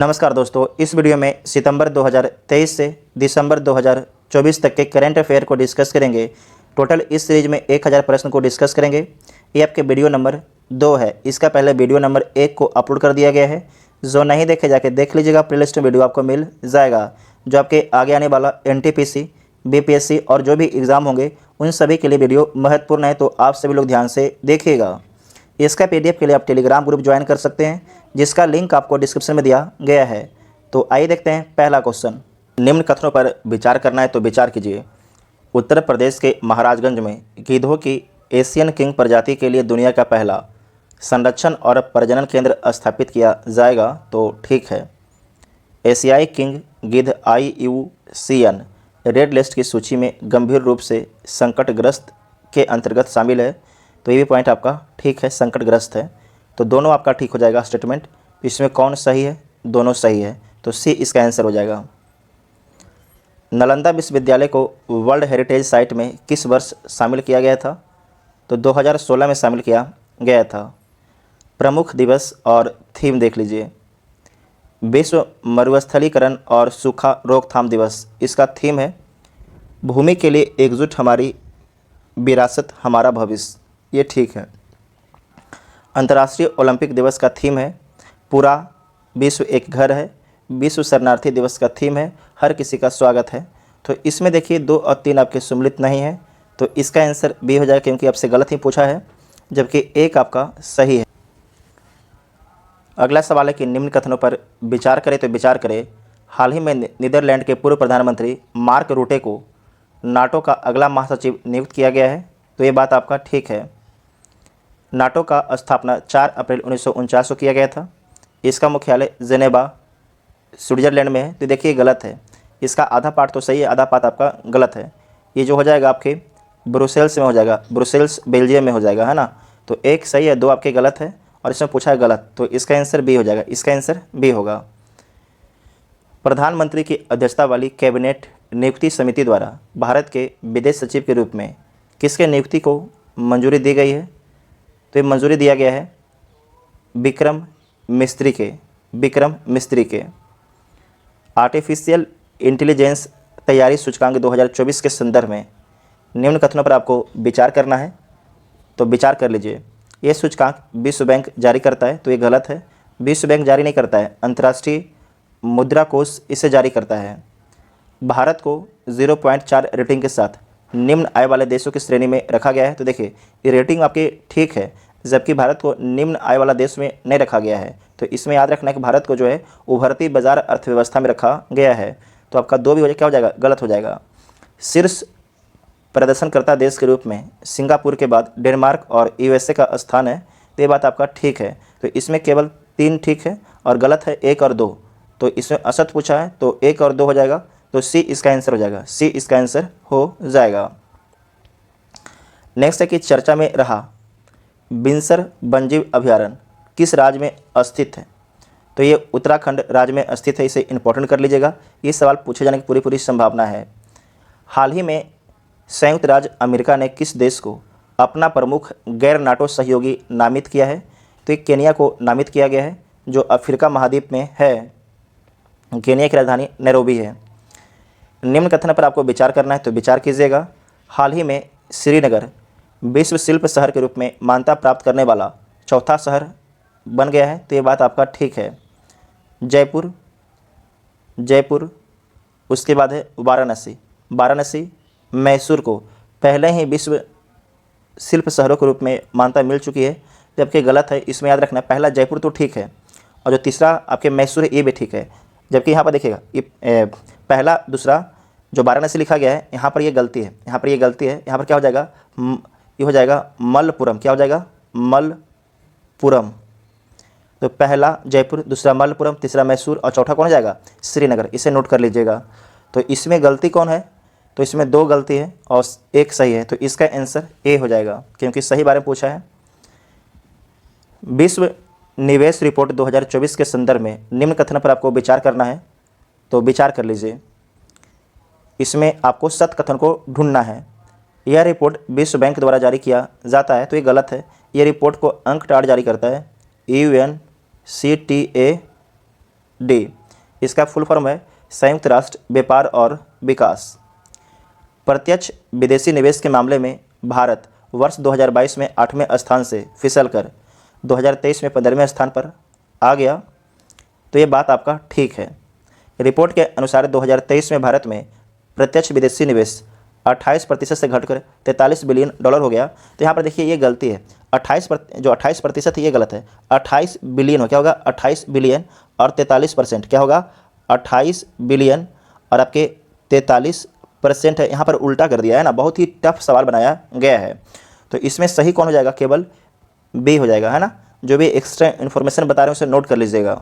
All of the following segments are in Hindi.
नमस्कार दोस्तों, इस वीडियो में सितंबर 2023 से दिसंबर 2024 तक के करंट अफेयर को डिस्कस करेंगे। टोटल इस सीरीज में 1000 प्रश्न को डिस्कस करेंगे। ये आपके वीडियो नंबर 2 है। इसका पहले वीडियो नंबर 1 को अपलोड कर दिया गया है। जो नहीं देखे जाके देख लीजिएगा, प्लेलिस्ट में वीडियो आपको मिल जाएगा। जो आपके आगे आने वाला NTPC, BPSC और जो भी एग्ज़ाम होंगे उन सभी के लिए वीडियो महत्वपूर्ण है, तो आप सभी लोग ध्यान से देखिएगा। इसका PDF के लिए आप टेलीग्राम ग्रुप ज्वाइन कर सकते हैं, जिसका लिंक आपको डिस्क्रिप्शन में दिया गया है। तो आइए देखते हैं पहला क्वेश्चन। निम्न कथनों पर विचार करना है, तो विचार कीजिए। उत्तर प्रदेश के महाराजगंज में गीधों की एशियन किंग प्रजाति के लिए दुनिया का पहला संरक्षण और प्रजनन केंद्र स्थापित किया जाएगा, तो ठीक है। एशियाई किंग गिद्ध IUCN रेड लिस्ट की सूची में गंभीर रूप से संकटग्रस्त के अंतर्गत शामिल है, तो ये भी पॉइंट आपका ठीक है, संकटग्रस्त है। तो दोनों आपका ठीक हो जाएगा स्टेटमेंट। इसमें कौन सही है? दोनों सही है, तो C इसका आंसर हो जाएगा। नालंदा विश्वविद्यालय को वर्ल्ड हेरिटेज साइट में किस वर्ष शामिल किया गया था? तो 2016 में शामिल किया गया था। प्रमुख दिवस और थीम देख लीजिए। विश्व मरुस्थलीकरण और सूखा रोकथाम दिवस, इसका थीम है भूमि के लिए एकजुट, हमारी विरासत हमारा भविष्य, ये ठीक है। अंतर्राष्ट्रीय ओलंपिक दिवस का थीम है पूरा विश्व एक घर है। विश्व शरणार्थी दिवस का थीम है हर किसी का स्वागत है। तो इसमें देखिए 2 और 3 आपके सम्मिलित नहीं है, तो इसका आंसर B हो जाएगा, क्योंकि आपसे गलत ही पूछा है, जबकि 1 आपका सही है। अगला सवाल है कि निम्न कथनों पर विचार करें, तो विचार करें। हाल ही में नीदरलैंड के पूर्व प्रधानमंत्री मार्क रूटे को नाटो का अगला महासचिव नियुक्त किया गया है, तो ये बात आपका ठीक है। नाटो का स्थापना 4 अप्रैल 1949 को किया गया था। इसका मुख्यालय जेनेवा स्विट्जरलैंड में है, तो देखिए गलत है। इसका आधा पार्ट तो सही है, आधा पार्ट आपका गलत है। ये जो हो जाएगा आपके ब्रुसेल्स में हो जाएगा, ब्रुसेल्स बेल्जियम में हो जाएगा, है ना। तो 1 सही है, 2 आपके गलत है और इसमें पूछा है गलत, तो इसका आंसर B हो जाएगा। इसका आंसर B होगा। प्रधानमंत्री की अध्यक्षता वाली कैबिनेट नियुक्ति समिति द्वारा भारत के विदेश सचिव के रूप में किसके नियुक्ति को मंजूरी दी गई है? तो ये मंजूरी दिया गया है विक्रम मिस्त्री के। आर्टिफिशियल इंटेलिजेंस तैयारी सूचकांक 2024 के संदर्भ में निम्न कथनों पर आपको विचार करना है, तो विचार कर लीजिए। ये सूचकांक विश्व बैंक जारी करता है, तो ये गलत है। विश्व बैंक जारी नहीं करता है, अंतर्राष्ट्रीय मुद्रा कोष इसे जारी करता है। भारत को 0.4 रेटिंग के साथ निम्न आय वाले देशों की श्रेणी में रखा गया है, तो देखिए ये रेटिंग आपकी ठीक है, जबकि भारत को निम्न आय वाला देश में नहीं रखा गया है। तो इसमें याद रखना है कि भारत को जो है उभरती बाजार अर्थव्यवस्था में रखा गया है। तो आपका 2 भी हो जाएगा, क्या हो जाएगा? गलत हो जाएगा। शीर्ष प्रदर्शनकर्ता देश के रूप में सिंगापुर के बाद डेनमार्क और USA का स्थान है, तो ये बात आपका ठीक है। तो इसमें केवल 3 ठीक है और गलत है 1 और 2। तो इसमें असत पूछा है, तो 1 और 2 हो जाएगा, तो C इसका आंसर हो जाएगा। C इसका आंसर हो जाएगा। नेक्स्ट है कि चर्चा में रहा बिनसर वन्यजीव अभयारण्य किस राज्य में स्थित है? तो ये उत्तराखंड राज्य में स्थित है, इसे इंपॉर्टेंट कर लीजिएगा। ये सवाल पूछे जाने की पूरी संभावना है। हाल ही में संयुक्त राज्य अमेरिका ने किस देश को अपना प्रमुख गैर नाटो सहयोगी नामित किया है? तो ये केनिया को नामित किया गया है, जो अफ्रीका महाद्वीप में है। केनिया की राजधानी नैरोबी है। निम्न कथन पर आपको विचार करना है, तो विचार कीजिएगा। हाल ही में श्रीनगर विश्व शिल्प शहर के रूप में मान्यता प्राप्त करने वाला 4था शहर बन गया है, तो ये बात आपका ठीक है। जयपुर, उसके बाद है वाराणसी, मैसूर को पहले ही विश्व शिल्प शहरों के रूप में मान्यता मिल चुकी है, जबकि गलत है। इसमें याद रखना है, पहला जयपुर तो ठीक है और जो तीसरा आपके मैसूर है ये भी ठीक है, जबकि यहाँ पर देखिएगा ये पहला दूसरा जो वाराणसी लिखा गया है, यहाँ पर ये गलती है, यहाँ पर क्या हो जाएगा? ये हो जाएगा मलपुरम। क्या हो जाएगा? मलपुरम। तो पहला जयपुर, दूसरा मलपुरम, तीसरा मैसूर और चौथा कौन हो जाएगा? श्रीनगर। इसे नोट कर लीजिएगा। तो इसमें गलती कौन है? तो इसमें 2 गलती है और 1 सही है, तो इसका आंसर A हो जाएगा, क्योंकि सही बारे में पूछा है। विश्व निवेश रिपोर्ट 2024 के संदर्भ में निम्न कथन पर आपको विचार करना है, तो विचार कर लीजिए। इसमें आपको सत्य कथन को ढूंढना है। यह रिपोर्ट विश्व बैंक द्वारा जारी किया जाता है, तो ये गलत है। यह रिपोर्ट को अंकटाड जारी करता है। UNCTA डी, इसका फुल फॉर्म है संयुक्त राष्ट्र व्यापार और विकास। प्रत्यक्ष विदेशी निवेश के मामले में भारत वर्ष 2022 में 8वें स्थान से फिसलकर 2023 में 15वें स्थान पर आ गया। तो ये बात आपका ठीक है। रिपोर्ट के अनुसार 2023 में भारत में प्रत्यक्ष विदेशी निवेश 28% से घटकर 43 बिलियन डॉलर हो गया। तो यहाँ पर देखिए ये गलती है, 28% है ये गलत है। 28 बिलियन हो, क्या होगा 28 बिलियन और 43% क्या होगा 28 बिलियन और आपके 43% है, यहाँ पर उल्टा कर दिया है ना। बहुत ही टफ सवाल बनाया गया है। तो इसमें सही कौन हो जाएगा, केवल बी हो जाएगा, है ना। जो भी एक्स्ट्रा इन्फॉर्मेशन बता रहे हैं उसे नोट कर लीजिएगा।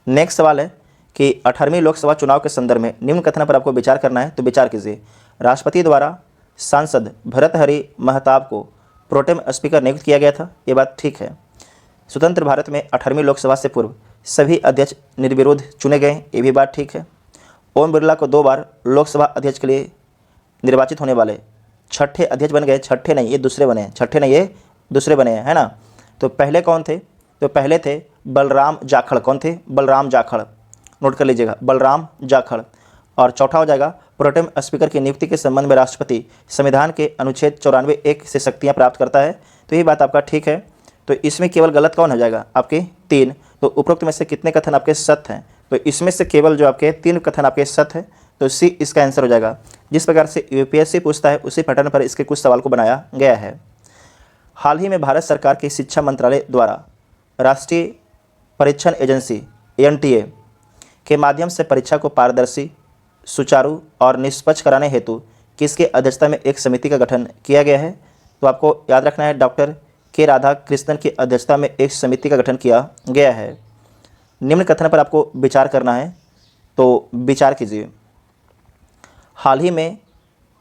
नेक्स्ट सवाल है कि 18वीं लोकसभा चुनाव के संदर्भ में निम्न कथन पर आपको विचार करना है, तो विचार कीजिए। राष्ट्रपति द्वारा सांसद भर्तृहरि महताब को प्रोटेम स्पीकर नियुक्त किया गया था, ये बात ठीक है। स्वतंत्र भारत में 18वीं लोकसभा से पूर्व सभी अध्यक्ष निर्विरोध चुने गए, ये भी बात ठीक है। ओम बिरला को 2 बार लोकसभा अध्यक्ष के लिए निर्वाचित होने वाले छठे अध्यक्ष बन गए। छठे नहीं, ये दूसरे बने हैं, छठे नहीं ये दूसरे बने हैं, है ना। तो पहले कौन थे, तो पहले थे बलराम जाखड़। कौन थे, बलराम जाखड़, नोट कर लीजिएगा, बलराम जाखड़। और चौथा हो जाएगा प्रोटेम स्पीकर की नियुक्ति के संबंध में राष्ट्रपति संविधान के अनुच्छेद 94(1) से शक्तियाँ प्राप्त करता है, तो ये बात आपका ठीक है। तो इसमें केवल गलत कौन हो जाएगा, आपके 3। तो उपरोक्त में से कितने कथन आपके सत्य हैं, तो इसमें से केवल जो आपके 3 कथन आपके सत्य है, तो सी इसका आंसर हो जाएगा। जिस प्रकार से यूपीएससी पूछता है उसी पैटर्न पर इसके कुछ सवाल को बनाया गया है। हाल ही में भारत सरकार के शिक्षा मंत्रालय द्वारा राष्ट्रीय परीक्षण एजेंसी एनटीए के माध्यम से परीक्षा को पारदर्शी, सुचारू और निष्पक्ष कराने हेतु किसके अध्यक्षता में एक समिति का गठन किया गया है, तो आपको याद रखना है डॉक्टर के राधाकृष्णन की अध्यक्षता में एक समिति का गठन किया गया है। निम्न कथन पर आपको विचार करना है, तो विचार कीजिए। हाल ही में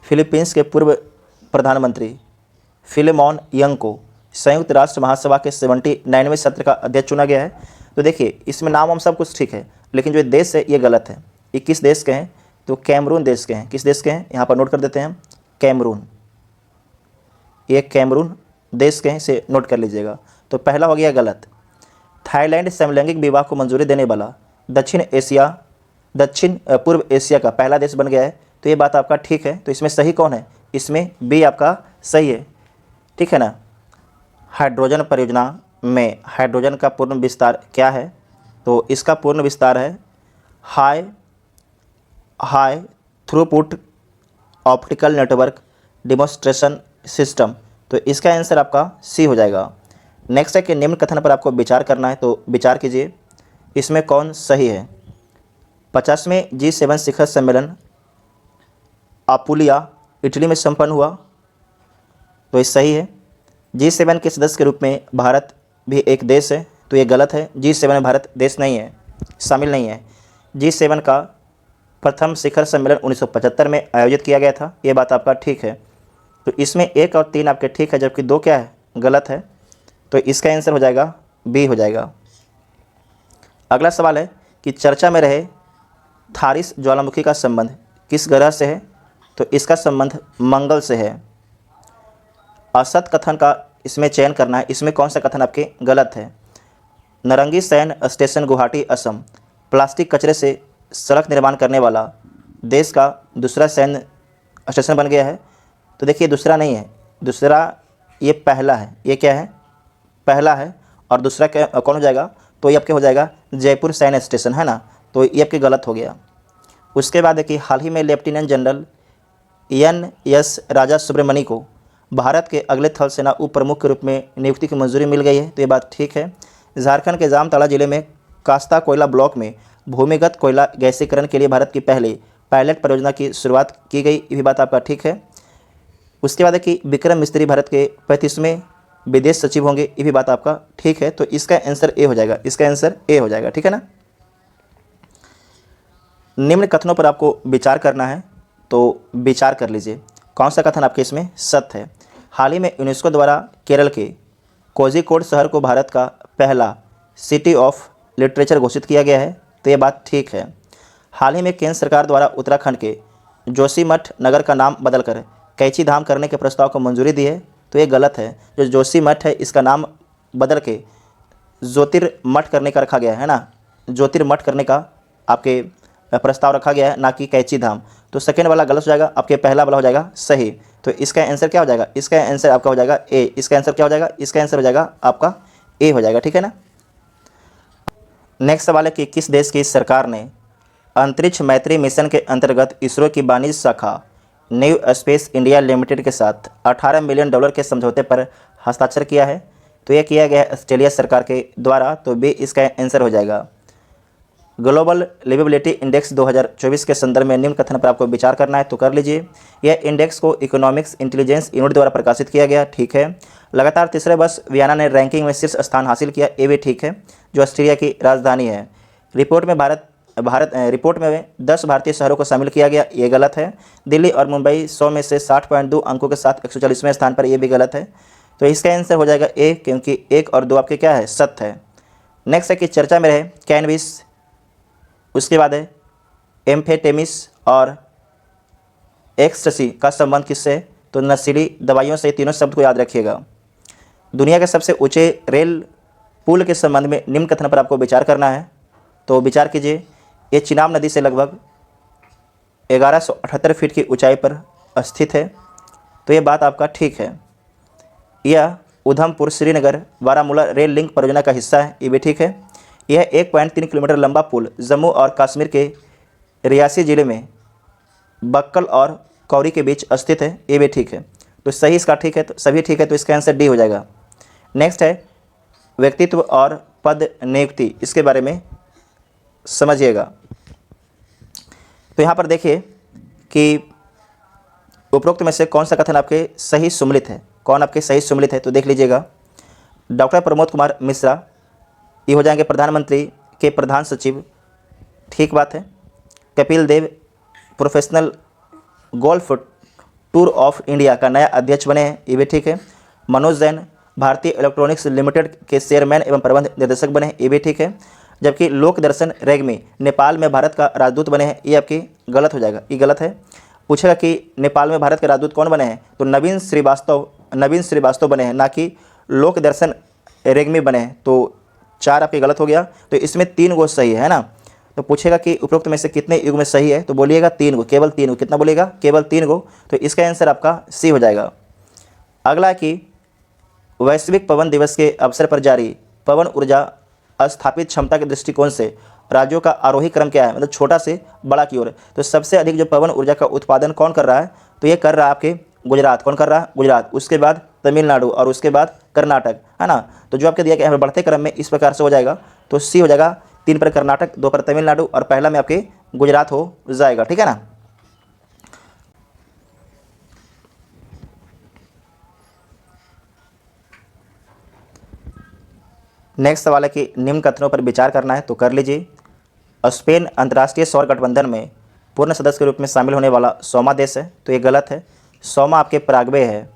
फिलीपींस के पूर्व प्रधानमंत्री फिलेमोन यंग को संयुक्त राष्ट्र महासभा के 79वें सत्र का अध्यक्ष चुना गया है। तो देखिए इसमें नाम सब कुछ ठीक है, लेकिन जो देश है ये गलत है। ये किस देश के हैं, तो कैमरून देश के हैं। किस देश के हैं, यहाँ पर नोट कर देते हैं, कैमरून। ये कैमरून देश के हैं, इसे नोट कर लीजिएगा। तो पहला हो गया गलत। थाईलैंड समलैंगिक विवाह को मंजूरी देने वाला दक्षिण पूर्व एशिया का पहला देश बन गया है, तो ये बात आपका ठीक है। तो इसमें सही कौन है, इसमें बी आपका सही है, ठीक है ना। हाइड्रोजन परियोजना में हाइड्रोजन का पूर्ण विस्तार क्या है, तो इसका पूर्ण विस्तार है high throughput optical network demonstration system. तो इसका आंसर आपका सी हो जाएगा। नेक्स्ट है कि निम्न कथन पर आपको विचार करना है, तो विचार कीजिए इसमें कौन सही है। 50वें G7 शिखर सम्मेलन अपुलिया इटली में संपन्न हुआ, तो ये सही है। G7 के सदस्य के रूप में भारत भी एक देश है, तो ये गलत है। G7 में भारत देश नहीं है, शामिल नहीं है। G7 का प्रथम शिखर सम्मेलन 1975 में आयोजित किया गया था, ये बात आपका ठीक है। तो इसमें 1 और 3 आपके ठीक है, जबकि 2 क्या है, गलत है। तो इसका आंसर हो जाएगा बी हो जाएगा। अगला सवाल है कि चर्चा में रहे थारिस ज्वालामुखी का संबंध किस ग्रह से है, तो इसका संबंध मंगल से है। असत कथन का इसमें चयन करना है, इसमें कौन सा कथन आपके गलत है। नारंगी सैन्य स्टेशन गुवाहाटी असम प्लास्टिक कचरे से सड़क निर्माण करने वाला देश का दूसरा सैन्य स्टेशन बन गया है, तो देखिए दूसरा नहीं है, दूसरा ये पहला है। ये क्या है, पहला है। और दूसरा क्या कौन हो जाएगा, तो ये आपके हो जाएगा जयपुर सैन्य स्टेशन, है ना। तो ये आपके गलत हो गया। उसके बाद है कि हाल ही में लेफ्टिनेंट जनरल NS राजा सुब्रमणी को भारत के अगले थल सेना उप प्रमुख के रूप में नियुक्ति की मंजूरी मिल गई है, तो ये बात ठीक है। झारखंड के जामताड़ा जिले में कास्ता कोयला ब्लॉक में भूमिगत कोयला गैसीकरण के लिए भारत की पहली पायलट परियोजना की शुरुआत की गई, ये भी बात आपका ठीक है। उसके बाद है कि विक्रम मिस्त्री भारत के 35वें विदेश सचिव होंगे, ये भी बात आपका ठीक है। तो इसका आंसर ए हो जाएगा, इसका आंसर ए हो जाएगा, ठीक है ना। निम्न कथनों पर आपको विचार करना है, तो विचार कर लीजिए कौन सा कथन आपके इसमें सत्य है। हाल ही में यूनेस्को द्वारा केरल के कोझिकोड शहर को भारत का पहला सिटी ऑफ लिटरेचर घोषित किया गया है, तो ये बात ठीक है। हाल ही में केंद्र सरकार द्वारा उत्तराखंड के जोशीमठ नगर का नाम बदलकर कैची धाम करने के प्रस्ताव को मंजूरी दी है, तो ये गलत है। जो जोशीमठ है इसका नाम बदल के ज्योतिर्मठ करने का रखा गया है ना, ज्योतिर्मठ करने का आपके प्रस्ताव रखा गया है, ना कि कैची धाम। तो सेकेंड वाला गलत हो जाएगा, आपके पहला वाला हो जाएगा सही। तो इसका आंसर क्या हो जाएगा? इसका आंसर आपका हो जाएगा ए। इसका आंसर क्या हो जाएगा? इसका आंसर हो जाएगा आपका ए हो जाएगा, ठीक है ना। नेक्स्ट सवाल है कि किस देश की सरकार ने अंतरिक्ष मैत्री मिशन के अंतर्गत इसरो की वाणिज्य शाखा न्यू स्पेस इंडिया लिमिटेड के साथ $18 मिलियन के समझौते पर हस्ताक्षर किया है? तो यह किया गया है ऑस्ट्रेलिया सरकार के द्वारा। तो बी इसका आंसर हो जाएगा। ग्लोबल लिवेबिलिटी इंडेक्स 2024 के संदर्भ में निम्न कथन पर आपको विचार करना है, तो कर लीजिए। यह इंडेक्स को इकोनॉमिक्स इंटेलिजेंस यूनिट द्वारा प्रकाशित किया गया, ठीक है। लगातार तीसरे वर्ष वियना ने रैंकिंग में शीर्ष स्थान हासिल किया, ये भी ठीक है, जो ऑस्ट्रेलिया की राजधानी है। रिपोर्ट में रिपोर्ट में 10 भारतीय शहरों को शामिल किया गया, ये गलत है। दिल्ली और मुंबई 100 में से 60.2 अंकों के साथ 140वें स्थान पर, ये भी गलत है। तो इसका आंसर हो जाएगा ए, क्योंकि 1 और 2 आपके क्या है? सत्य है। नेक्स्ट है कि चर्चा में रहे कैनबिस, उसके बाद है एम्फेटेमिस और एक्सटसी का संबंध किससे है? तो नशीली दवाइयों से। तीनों शब्द को याद रखिएगा। दुनिया के सबसे ऊंचे रेल पुल के संबंध में निम्न कथन पर आपको विचार करना है, तो विचार कीजिए। ये चिनाब नदी से लगभग 1178 फीट की ऊंचाई पर स्थित है, तो ये बात आपका ठीक है। यह उधमपुर श्रीनगर बारामूला रेल लिंक परियोजना का हिस्सा है, ये भी ठीक है। यह 1.3 किलोमीटर लंबा पुल जम्मू और कश्मीर के रियासी जिले में बक्कल और कौरी के बीच स्थित है, ये भी ठीक है। तो सही इसका ठीक है, तो सभी ठीक है, तो इसका आंसर डी हो जाएगा। नेक्स्ट है व्यक्तित्व और पद नियुक्ति, इसके बारे में समझिएगा। तो यहाँ पर देखिए कि उपरोक्त में से कौन सा कथन आपके सही सम्मिलित है, कौन आपके सही सम्मिलित है, तो देख लीजिएगा। डॉक्टर प्रमोद कुमार मिश्रा ये हो जाएंगे प्रधानमंत्री के प्रधान सचिव, ठीक बात है। Kapil Dev professional golf tour of India का नया अध्यक्ष बने हैं, ये भी ठीक है। मनोज जैन भारतीय इलेक्ट्रॉनिक्स लिमिटेड के चेयरमैन एवं प्रबंध निर्देशक बने हैं, ये भी ठीक है। जबकि लोक दर्शन रेग्मी नेपाल में भारत का राजदूत बने हैं, ये आपकी गलत हो जाएगा, ये गलत है। पूछेगा कि नेपाल में भारत के राजदूत कौन बने हैं, तो नवीन श्रीवास्तव बने हैं, ना कि लोक दर्शन रेग्मी बने हैं। तो 4 आपके गलत हो गया, तो इसमें 3 गो सही है ना। तो पूछेगा कि उपरोक्त में से कितने युग में सही है, तो बोलिएगा 3 गो, केवल 3 गो। कितना बोलिएगा? केवल 3 गो। तो इसका आंसर आपका सी हो जाएगा। अगला है कि वैश्विक पवन दिवस के अवसर पर जारी पवन ऊर्जा स्थापित क्षमता के दृष्टिकोण से राज्यों का आरोही क्रम क्या है, मतलब छोटा से बड़ा की ओर। तो सबसे अधिक जो पवन ऊर्जा का उत्पादन कौन कर रहा है, तो ये कर रहा है आपके गुजरात। कौन कर रहा है? गुजरात। उसके बाद तमिलनाडु और उसके बाद कर्नाटक, है ना। तो जो आपके दिया गया है बढ़ते क्रम में इस प्रकार से हो जाएगा। तो सी हो जाएगा, 3 पर कर्नाटक, 2 पर तमिलनाडु और पहला में आपके गुजरात हो जाएगा, ठीक है ना। नेक्स्ट सवाल है कि निम्न कथनों पर विचार करना है, तो कर लीजिए। स्पेन अंतर्राष्ट्रीय सौर गठबंधन में पूर्ण सदस्य के रूप में शामिल होने वाला 100वां देश है, तो ये गलत है। 100वां आपके पराग्वे है।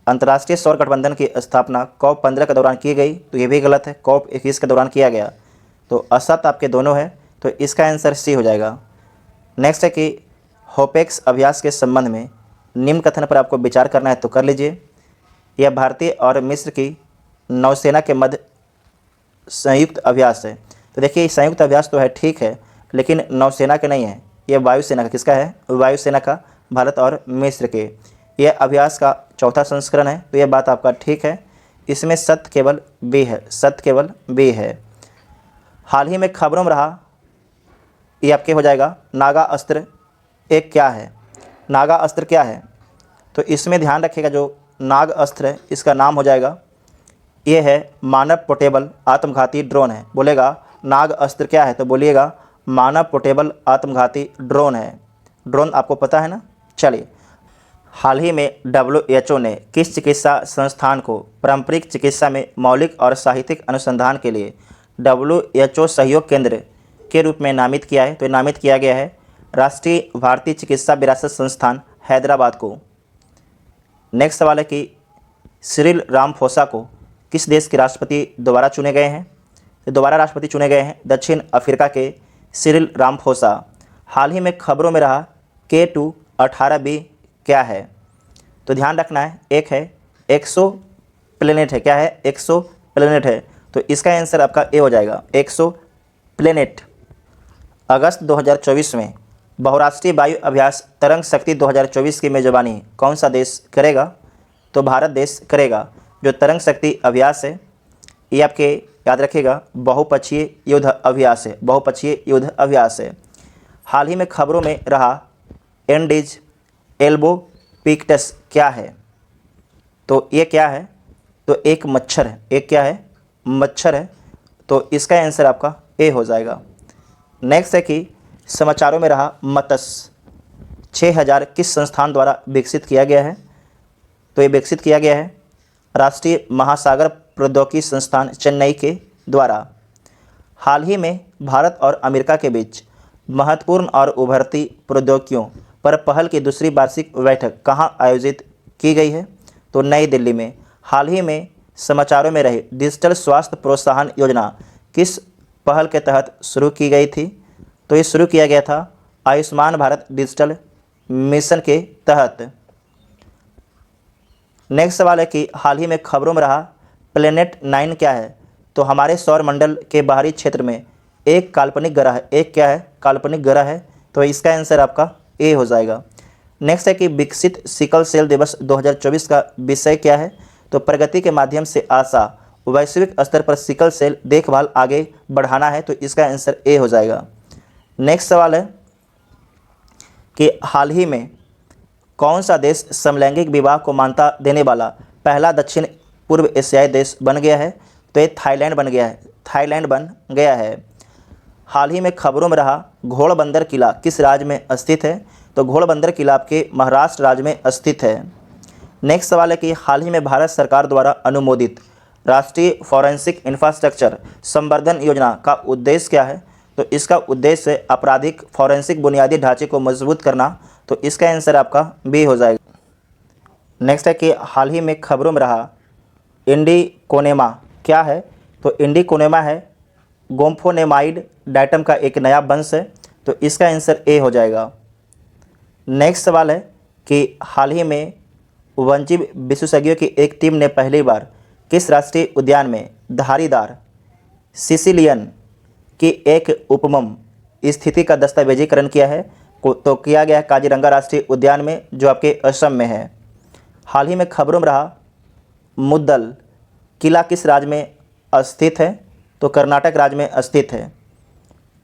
अंतर्राष्ट्रीय सौर गठबंधन की स्थापना COP15 के दौरान की गई, तो ये भी गलत है। COP21 के दौरान किया गया, तो असत आपके दोनों है, तो इसका आंसर सी हो जाएगा। नेक्स्ट है कि होपेक्स अभ्यास के संबंध में निम्न कथन पर आपको विचार करना है, तो कर लीजिए। यह भारतीय और मिस्र की नौसेना के मध्य संयुक्त अभ्यास है। तो देखिए संयुक्त अभ्यास तो है, ठीक है, लेकिन नौसेना के नहीं है, यह वायुसेना का। किसका है? वायुसेना का, भारत और मिस्र के। यह अभ्यास का 4था संस्करण है, तो यह बात आपका ठीक है। इसमें सत्य केवल बी है, सत्य केवल बी है। हाल ही में खबरों में रहा, ये आपके हो जाएगा नागा अस्त्र एक क्या है? नागा अस्त्र क्या है? तो इसमें ध्यान रखिएगा, जो नाग अस्त्र है इसका नाम हो जाएगा, ये है मानव पोर्टेबल आत्मघाती ड्रोन है। बोलेगा नाग अस्त्र क्या है, तो बोलिएगा मानव पोर्टेबल आत्मघाती ड्रोन है। ड्रोन आपको पता है ना। चलिए, हाल ही में WHO ने किस चिकित्सा संस्थान को पारंपरिक चिकित्सा में मौलिक और साहित्यिक अनुसंधान के लिए WHO सहयोग केंद्र के रूप में नामित किया है? तो नामित किया गया है राष्ट्रीय भारतीय चिकित्सा विरासत संस्थान हैदराबाद को। नेक्स्ट सवाल है कि सिरिल रामाफोसा को किस देश के राष्ट्रपति दोबारा चुने गए हैं? तो दोबारा राष्ट्रपति चुने गए हैं दक्षिण अफ्रीका के सिरिल रामाफोसा। हाल ही में खबरों में रहा K2-18b क्या है? तो ध्यान रखना है, एक है एक्सो प्लेनेट है। क्या है? एक्सो प्लेनेट है। तो इसका आंसर आपका ए हो जाएगा, एक्सो प्लेनेट अगस्त 2024 में बहुराष्ट्रीय वायु अभ्यास तरंग शक्ति 2024 की मेजबानी कौन सा देश करेगा? तो भारत देश करेगा। जो तरंग शक्ति अभ्यास है ये आपके याद रखिएगा बहुपक्षीय युद्ध अभ्यास है, बहुपक्षीय युद्ध अभ्यास है। हाल ही में खबरों में रहा एंडीज एल्बो पिक्टस क्या है? तो ये क्या है? तो एक मच्छर है। एक क्या है? मच्छर है। तो इसका आंसर आपका ए हो जाएगा। नेक्स्ट है कि समाचारों में रहा मत्स्य 6000 किस संस्थान द्वारा विकसित किया गया है? तो ये विकसित किया गया है राष्ट्रीय महासागर प्रौद्योगिकी संस्थान चेन्नई के द्वारा। हाल ही में भारत और अमेरिका के बीच महत्वपूर्ण और उभरती प्रौद्योगिकियों पर पहल की दूसरी वार्षिक बैठक कहाँ आयोजित की गई है? तो नई दिल्ली में। हाल ही में समाचारों में रही डिजिटल स्वास्थ्य प्रोत्साहन योजना किस पहल के तहत शुरू की गई थी? तो ये शुरू किया गया था आयुष्मान भारत डिजिटल मिशन के तहत। नेक्स्ट सवाल है कि हाल ही में खबरों में रहा प्लेनेट 9 क्या है? तो हमारे सौर मंडल के बाहरी क्षेत्र में एक काल्पनिक ग्रह है। एक क्या है? काल्पनिक ग्रह है। तो इसका आंसर आपका ए हो जाएगा। नेक्स्ट है कि विकसित सिकल सेल दिवस 2024 का विषय क्या है? तो प्रगति के माध्यम से आशा वैश्विक स्तर पर सिकल सेल देखभाल आगे बढ़ाना है। तो इसका आंसर ए हो जाएगा। नेक्स्ट सवाल है कि हाल ही में कौन सा देश समलैंगिक विवाह को मान्यता देने वाला पहला दक्षिण पूर्व एशियाई देश बन गया है? तो ये थाईलैंड बन गया है। थाईलैंड बन गया है। हाल ही में खबरों में रहा घोड़बंदर किला किस राज्य में स्थित है? तो घोड़बंदर किला आपके महाराष्ट्र राज्य में स्थित है। नेक्स्ट सवाल है कि हाल ही में भारत सरकार द्वारा अनुमोदित राष्ट्रीय फॉरेंसिक इंफ्रास्ट्रक्चर संवर्धन योजना का उद्देश्य क्या है? तो इसका उद्देश्य है आपराधिक फॉरेंसिक बुनियादी ढांचे को मजबूत करना। तो इसका आंसर आपका बी हो जाएगा। नेक्स्ट है कि हाल ही में खबरों में रहा इंडिकोनेमा क्या है? तो इंडिकोनेमा है गोम्फोनेमाइड डाइटम का एक नया वंश है। तो इसका आंसर ए हो जाएगा। नेक्स्ट सवाल है कि हाल ही में वन्यजीव विशेषज्ञों की एक टीम ने पहली बार किस राष्ट्रीय उद्यान में धारीदार सिसिलियन की एक उपमम स्थिति का दस्तावेजीकरण किया है? तो किया गया है काजीरंगा राष्ट्रीय उद्यान में जो आपके असम में है। हाल ही में खबरों में रहा मुद्दल किला किस राज्य में स्थित है? तो कर्नाटक राज्य में स्थित है।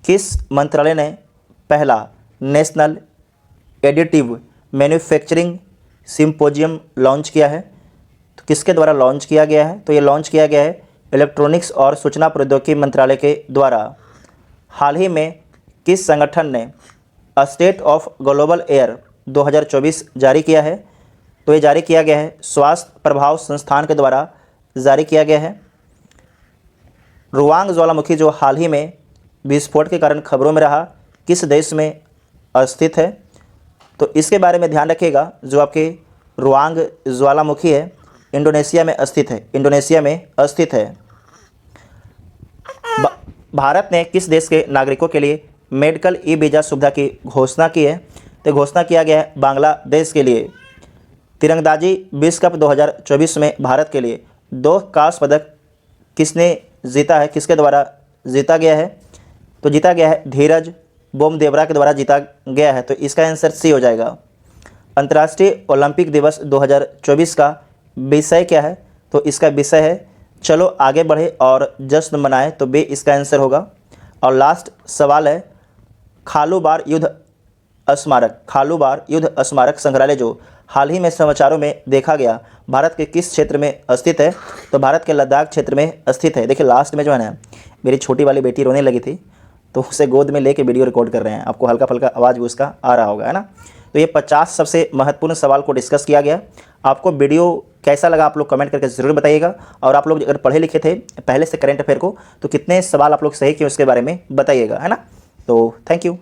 किस मंत्रालय ने पहला national additive manufacturing symposium launch किया है? तो किसके द्वारा लॉन्च किया गया है? तो ये लॉन्च किया गया है इलेक्ट्रॉनिक्स और सूचना प्रौद्योगिकी मंत्रालय के द्वारा। हाल ही में किस संगठन ने स्टेट ऑफ ग्लोबल एयर 2024 जारी किया है? तो ये जारी किया गया है स्वास्थ्य प्रभाव संस्थान के द्वारा जारी किया गया है। रुवांग ज्वालामुखी जो हाल ही में विस्फोट के कारण खबरों में रहा किस देश में स्थित है? तो इसके बारे में ध्यान रखिएगा जो आपके रुवांग ज्वालामुखी है इंडोनेशिया में स्थित है। इंडोनेशिया में स्थित है। भारत ने किस देश के नागरिकों के लिए मेडिकल ई वीज़ा सुविधा की घोषणा की है? तो घोषणा किया गया है बांग्लादेश के लिए। तीरंदाजी विश्व कप 2024 में भारत के लिए 2 कांस्य पदक किसने जीता है? किसके द्वारा जीता गया है? तो जीता गया है धीरज बोमदेवरा के द्वारा जीता गया है। तो इसका आंसर सी हो जाएगा। अंतर्राष्ट्रीय ओलंपिक दिवस 2024 का विषय क्या है? तो इसका विषय है चलो आगे बढ़े और जश्न मनाएं। तो बे इसका आंसर होगा। और लास्ट सवाल है खालूबार युद्ध स्मारक, खालूबार युद्ध स्मारक संग्रहालय जो हाल ही में समाचारों में देखा गया भारत के किस क्षेत्र में स्थित है? तो भारत के लद्दाख क्षेत्र में स्थित है। देखिए लास्ट में जो है ना मेरी छोटी वाली बेटी रोने लगी थी तो उसे गोद में लेके वीडियो रिकॉर्ड कर रहे हैं। आपको हल्का फुल्का आवाज़ भी उसका आ रहा होगा, है ना। तो ये 50 सबसे महत्वपूर्ण सवाल को डिस्कस किया गया। आपको वीडियो कैसा लगा आप लोग कमेंट करके ज़रूर बताइएगा। और आप लोग अगर पढ़े लिखे थे पहले से करेंट अफेयर को तो कितने सवाल आप लोग सही किए उसके बारे में बताइएगा, है ना। तो थैंक यू।